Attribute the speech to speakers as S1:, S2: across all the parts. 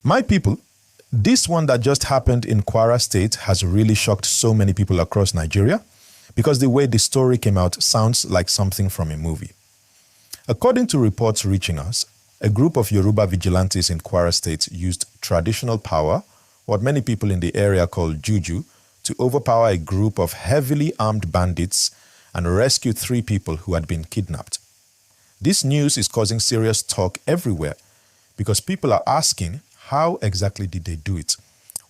S1: My people, this one that just happened in Kwara State has really shocked so many people across Nigeria because the way the story came out sounds like something from a movie. According to reports reaching us, a group of Yoruba Vigilantes in Kwara State used traditional power, what many people in the area call Juju, to overpower a group of heavily armed bandits and rescue 3 people who had been kidnapped. This news is causing serious talk everywhere because people are asking, how exactly did they do it?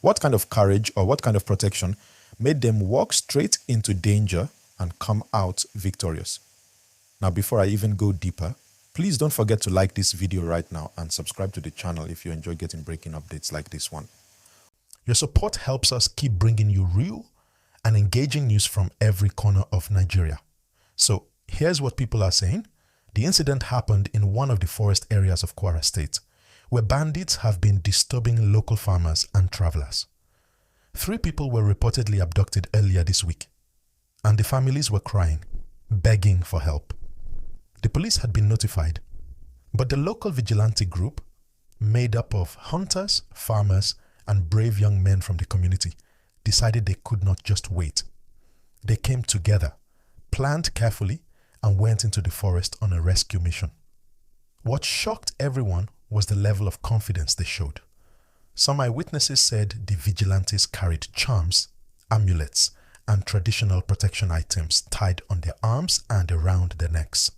S1: What kind of courage or what kind of protection made them walk straight into danger and come out victorious? Now, before I even go deeper, please don't forget to like this video right now and subscribe to the channel if you enjoy getting breaking updates like this one. Your support helps us keep bringing you real and engaging news from every corner of Nigeria. So here's what people are saying. The incident happened in one of the forest areas of Kwara State, where bandits have been disturbing local farmers and travelers. 3 people were reportedly abducted earlier this week, and the families were crying, begging for help. The police had been notified, but the local vigilante group, made up of hunters, farmers, and brave young men from the community, decided they could not just wait. They came together, planned carefully, and went into the forest on a rescue mission. What shocked everyone was the level of confidence they showed. Some eyewitnesses said the vigilantes carried charms, amulets, and traditional protection items tied on their arms and around their necks.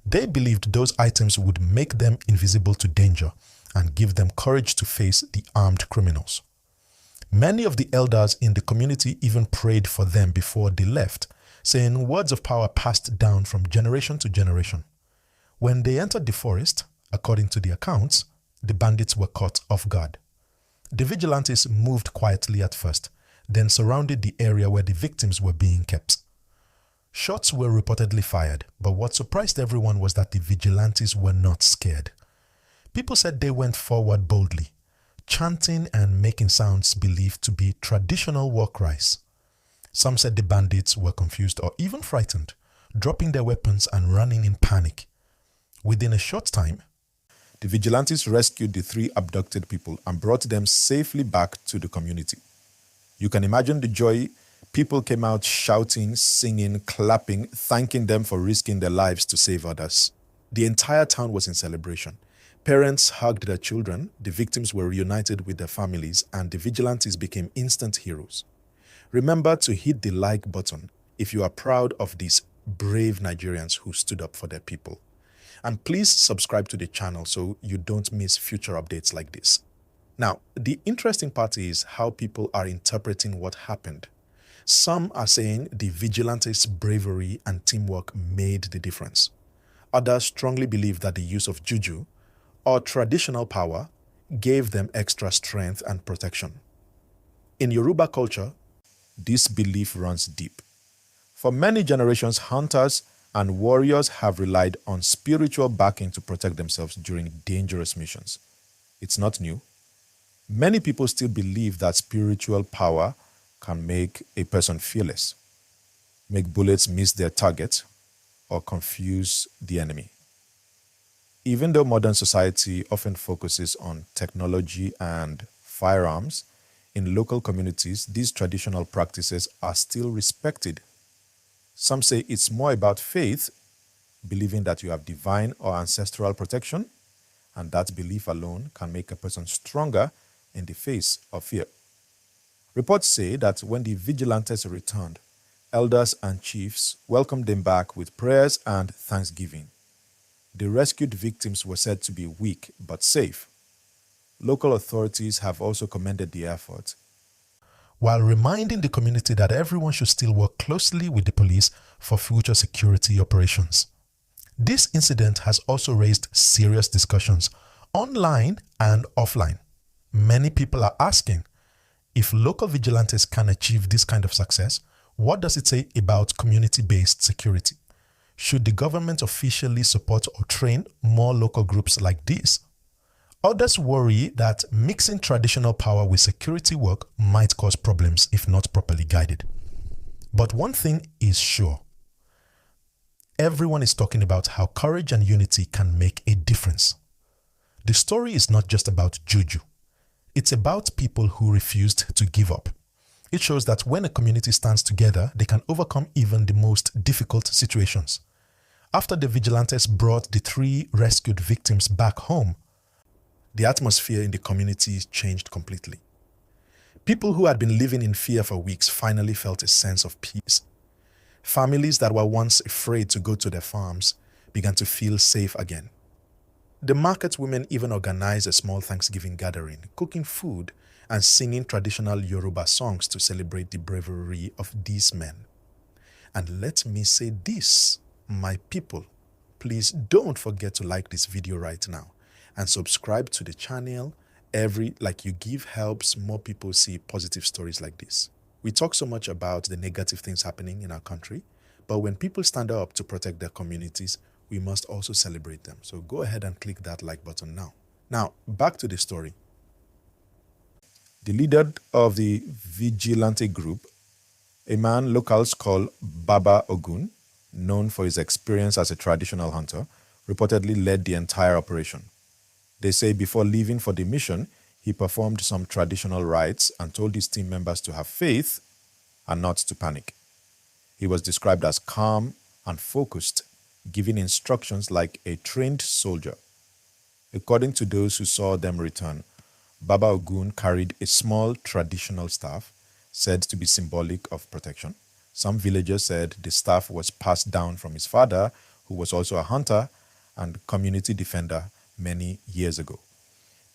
S1: They believed those items would make them invisible to danger and give them courage to face the armed criminals. Many of the elders in the community even prayed for them before they left, saying words of power passed down from generation to generation. When they entered the forest, according to the accounts, the bandits were caught off guard. The vigilantes moved quietly at first, then surrounded the area where the victims were being kept. Shots were reportedly fired, but what surprised everyone was that the vigilantes were not scared. People said they went forward boldly, chanting and making sounds believed to be traditional war cries. Some said the bandits were confused or even frightened, dropping their weapons and running in panic. Within a short time, the vigilantes rescued the 3 abducted people and brought them safely back to the community. You can imagine the joy. People came out shouting, singing, clapping, thanking them for risking their lives to save others. The entire town was in celebration. Parents hugged their children, the victims were reunited with their families, and the vigilantes became instant heroes. Remember to hit the like button if you are proud of these brave Nigerians who stood up for their people. And please subscribe to the channel so you don't miss future updates like this. Now, the interesting part is how people are interpreting what happened. Some are saying the vigilantes' bravery and teamwork made the difference. Others strongly believe that the use of Juju, or traditional power, gave them extra strength and protection. In Yoruba culture, this belief runs deep. For many generations, hunters and warriors have relied on spiritual backing to protect themselves during dangerous missions. It's not new. Many people still believe that spiritual power can make a person fearless, make bullets miss their target, or confuse the enemy. Even though modern society often focuses on technology and firearms, in local communities, these traditional practices are still respected. Some say it's more about faith, believing that you have divine or ancestral protection, and that belief alone can make a person stronger in the face of fear. Reports say that when the vigilantes returned, elders and chiefs welcomed them back with prayers and thanksgiving. The rescued victims were said to be weak but safe. Local authorities have also commended the effort, while reminding the community that everyone should still work closely with the police for future security operations. This incident has also raised serious discussions online and offline. Many people are asking, if local vigilantes can achieve this kind of success, what does it say about community-based security? Should the government officially support or train more local groups like this? Others worry that mixing traditional power with security work might cause problems if not properly guided. But one thing is sure. Everyone is talking about how courage and unity can make a difference. The story is not just about Juju. It's about people who refused to give up. It shows that when a community stands together, they can overcome even the most difficult situations. After the Vigilantes brought the 3 rescued victims back home, the atmosphere in the community changed completely. People who had been living in fear for weeks finally felt a sense of peace. Families that were once afraid to go to their farms began to feel safe again. The market women even organized a small Thanksgiving gathering, cooking food and singing traditional Yoruba songs to celebrate the bravery of these men. And let me say this, my people, please don't forget to like this video right now and subscribe to the channel. Every like you give helps more people see positive stories like this. We talk so much about the negative things happening in our country, but when people stand up to protect their communities, we must also celebrate them. So go ahead and click that like button now. Now, back to the story. The leader of the Vigilante group, a man locals call Baba Ogun, known for his experience as a traditional hunter, reportedly led the entire operation. They say before leaving for the mission, he performed some traditional rites and told his team members to have faith and not to panic. He was described as calm and focused, giving instructions like a trained soldier. According to those who saw them return, Baba Ogun carried a small traditional staff, said to be symbolic of protection. Some villagers said the staff was passed down from his father, who was also a hunter and community defender many years ago.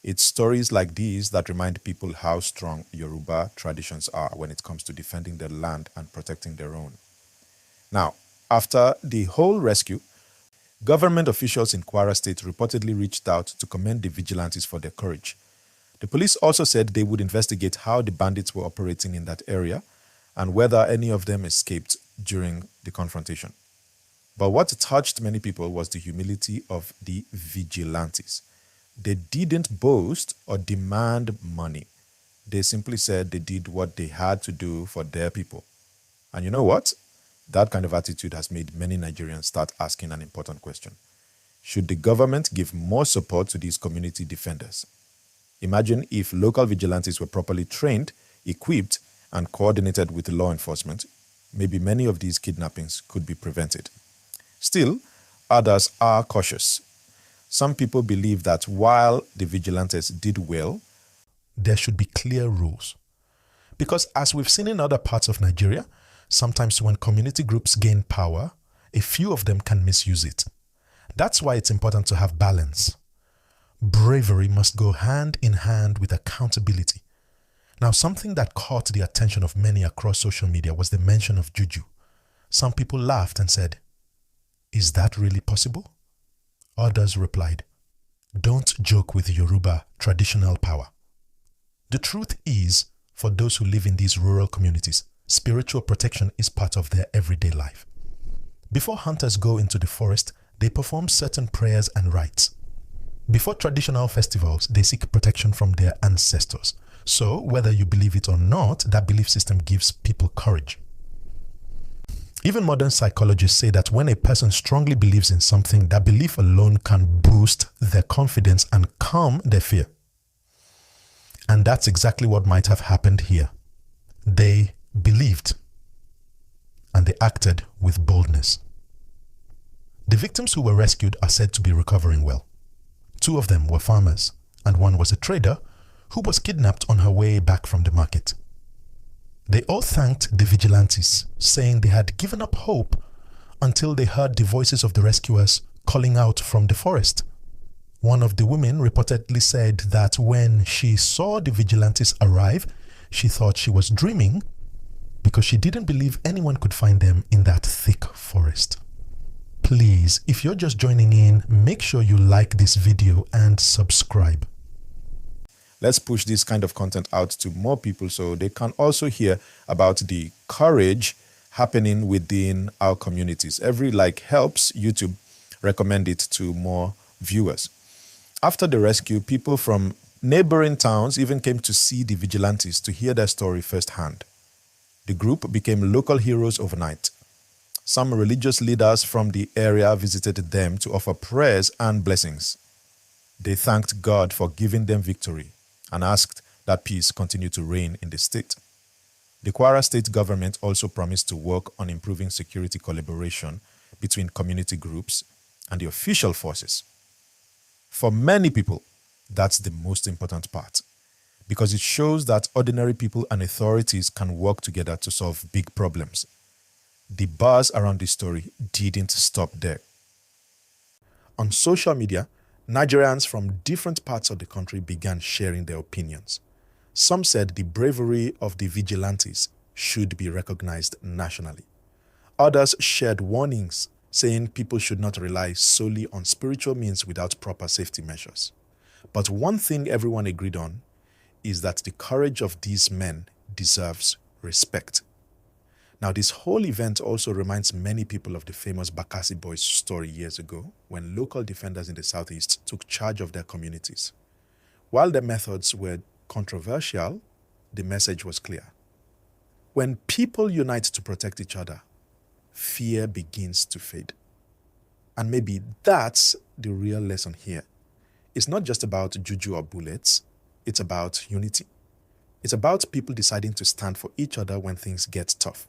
S1: It's stories like these that remind people how strong Yoruba traditions are when it comes to defending their land and protecting their own. Now, after the whole rescue, government officials in Kwara State reportedly reached out to commend the vigilantes for their courage. The police also said they would investigate how the bandits were operating in that area and whether any of them escaped during the confrontation. But what touched many people was the humility of the vigilantes. They didn't boast or demand money. They simply said they did what they had to do for their people. And you know what? That kind of attitude has made many Nigerians start asking an important question. Should the government give more support to these community defenders? Imagine if local vigilantes were properly trained, equipped, and coordinated with law enforcement, maybe many of these kidnappings could be prevented. Still, others are cautious. Some people believe that while the vigilantes did well, there should be clear rules. Because as we've seen in other parts of Nigeria, sometimes when community groups gain power, a few of them can misuse it. That's why it's important to have balance. Bravery must go hand in hand with accountability. Now, something that caught the attention of many across social media was the mention of Juju. Some people laughed and said, "Is that really possible?" Others replied, "Don't joke with Yoruba traditional power." The truth is, for those who live in these rural communities, spiritual protection is part of their everyday life. Before hunters go into the forest, they perform certain prayers and rites. Before traditional festivals, they seek protection from their ancestors. So, whether you believe it or not, that belief system gives people courage. Even modern psychologists say that when a person strongly believes in something, that belief alone can boost their confidence and calm their fear. And that's exactly what might have happened here. They believed, and they acted with boldness. The victims who were rescued are said to be recovering well. 2 of them were farmers, and 1 was a trader who was kidnapped on her way back from the market. They all thanked the vigilantes, saying they had given up hope until they heard the voices of the rescuers calling out from the forest. One of the women reportedly said that when she saw the vigilantes arrive, she thought she was dreaming because she didn't believe anyone could find them in that thick forest. Please, if you're just joining in, make sure you like this video and subscribe. Let's push this kind of content out to more people so they can also hear about the courage happening within our communities. Every like helps YouTube recommend it to more viewers. After the rescue, people from neighboring towns even came to see the vigilantes to hear their story firsthand. The group became local heroes overnight. Some religious leaders from the area visited them to offer prayers and blessings. They thanked God for giving them victory and asked that peace continue to reign in the state. The Kwara State government also promised to work on improving security collaboration between community groups and the official forces. For many people, that's the most important part, because it shows that ordinary people and authorities can work together to solve big problems. The buzz around this story didn't stop there. On social media, Nigerians from different parts of the country began sharing their opinions. Some said the bravery of the Vigilantes should be recognized nationally. Others shared warnings, saying people should not rely solely on spiritual means without proper safety measures. But one thing everyone agreed on is that the courage of these men deserves respect. Now, this whole event also reminds many people of the famous Bakassi Boys story years ago, when local defenders in the southeast took charge of their communities. While their methods were controversial, the message was clear. When people unite to protect each other, fear begins to fade. And maybe that's the real lesson here. It's not just about juju or bullets, it's about unity. It's about people deciding to stand for each other when things get tough.